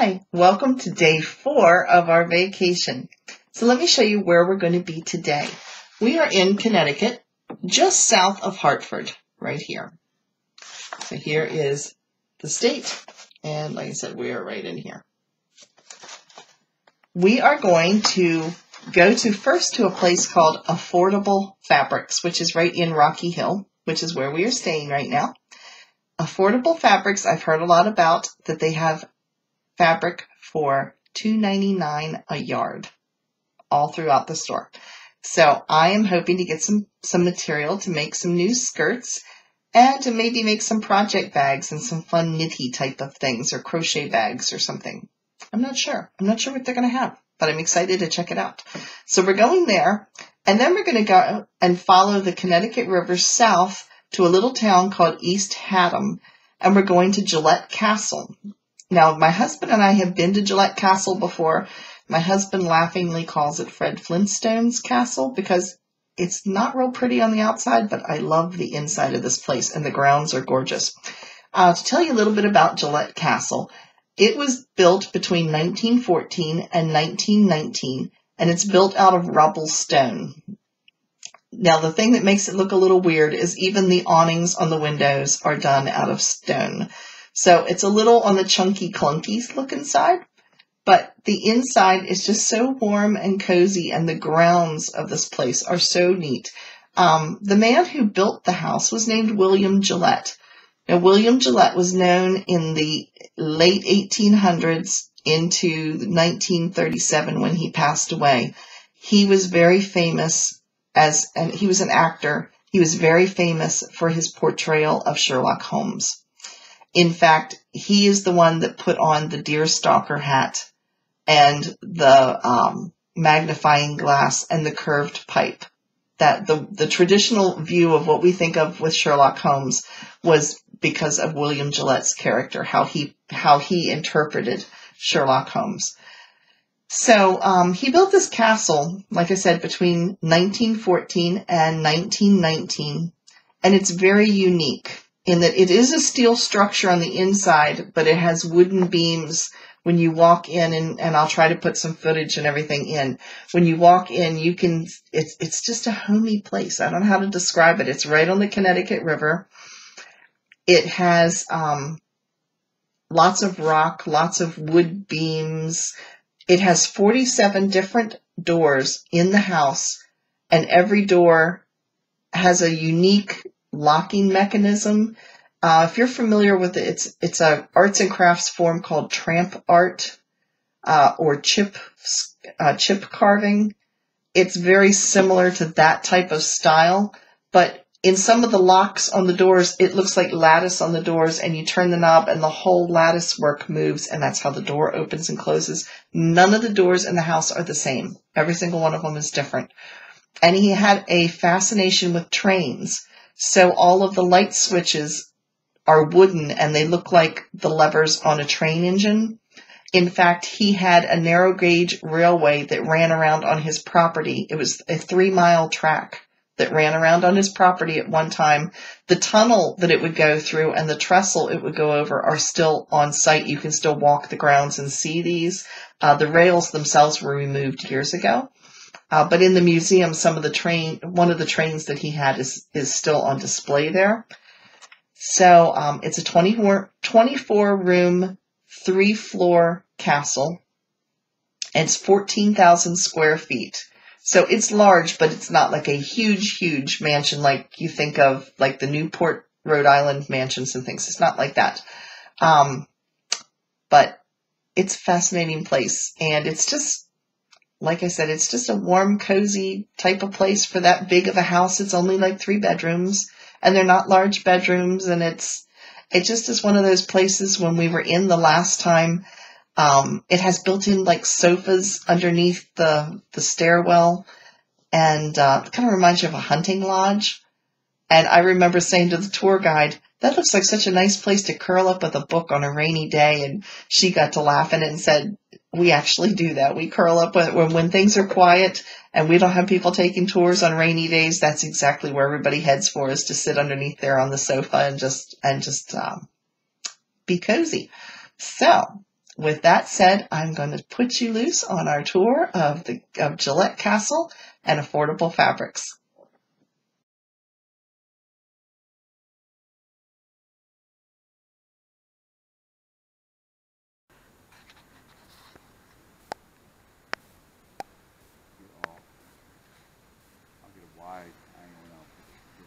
Hi, welcome to day 4 of our vacation. So let me show you where we're going to be today. We are in Connecticut, just south of Hartford, right here. So here is the state, and like I said, we are right in here. We are going to go first to a place called Affordable Fabrics, which is right in Rocky Hill, which is where we are staying right now. Affordable Fabrics, I've heard a lot about, that they have fabric for $2.99 a yard all throughout the store. So I am hoping to get some material to make some new skirts and to maybe make some project bags and some fun knitty type of things or crochet bags or something. I'm not sure. I'm not sure what they're going to have, but I'm excited to check it out. So we're going there, and then we're going to go and follow the Connecticut River south to a little town called East Haddam, and we're going to Gillette Castle. Now, my husband and I have been to Gillette Castle before. My husband laughingly calls it Fred Flintstone's Castle because it's not real pretty on the outside, but I love the inside of this place, and the grounds are gorgeous. To tell you a little bit about Gillette Castle, it was built between 1914 and 1919, and it's built out of rubble stone. Now, the thing that makes it look a little weird is even the awnings on the windows are done out of stone. So it's a little on the chunky clunky looking side, but the inside is just so warm and cozy, and the grounds of this place are so neat. The man who built the house was named William Gillette. Now, William Gillette was known in the late 1800s into 1937 when he passed away. He was very famous and he was an actor. He was very famous for his portrayal of Sherlock Holmes. In fact, he is the one that put on the deerstalker hat and the magnifying glass and the curved pipe. That the traditional view of what we think of with Sherlock Holmes was because of William Gillette's character, how he interpreted Sherlock Holmes. So he built this castle, like I said, between 1914 and 1919, and it's very unique in that it is a steel structure on the inside, but it has wooden beams when you walk in, and I'll try to put some footage and everything in. When you walk in, it's just a homey place. I don't know how to describe it. It's right on the Connecticut River. It has lots of rock, lots of wood beams. It has 47 different doors in the house, and every door has a unique locking mechanism. If you're familiar with it, it's a arts and crafts form called tramp art or chip carving. It's very similar to that type of style, but in some of the locks on the doors, it looks like lattice on the doors, and you turn the knob and the whole lattice work moves, and that's how the door opens and closes. None of the doors in the house are the same. Every single one of them is different. And he had a fascination with trains. So all of the light switches are wooden, and they look like the levers on a train engine. In fact, he had a narrow gauge railway that ran around on his property. It was a 3-mile track that ran around on his property at one time. The tunnel that it would go through and the trestle it would go over are still on site. You can still walk the grounds and see these. The rails themselves were removed years ago. But in the museum, one of the trains that he had is still on display there. So it's a 24-room, 3-floor castle. And it's 14,000 square feet. So it's large, but it's not like a huge, huge mansion like you think of, like the Newport, Rhode Island mansions and things. It's not like that. But it's a fascinating place. And it's just, like I said, it's just a warm, cozy type of place for that big of a house. It's only like 3 bedrooms, and they're not large bedrooms. And it just is one of those places. When we were in the last time, it has built-in like sofas underneath the stairwell, and it kind of reminds you of a hunting lodge. And I remember saying to the tour guide, that looks like such a nice place to curl up with a book on a rainy day. And she got to laughing and said, we actually do that. We curl up when things are quiet and we don't have people taking tours on rainy days. That's exactly where everybody heads for, is to sit underneath there on the sofa and just be cozy. So with that said, I'm going to put you loose on our tour of Gillette Castle and affordable fabrics. I'll get a wide angle and I'll put it here.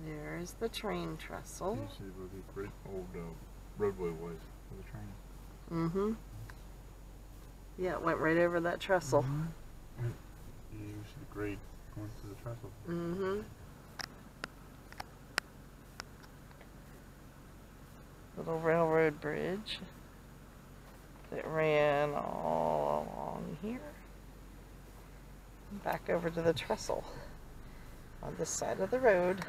There's the train trestle. You see where the great old roadway was for the train. Mm-hmm. Yeah, it went right over that trestle. Mm-hmm. You see the grade going through the trestle. Mm-hmm. Little railroad bridge that ran all along here. Back over to the trestle on this side of the road.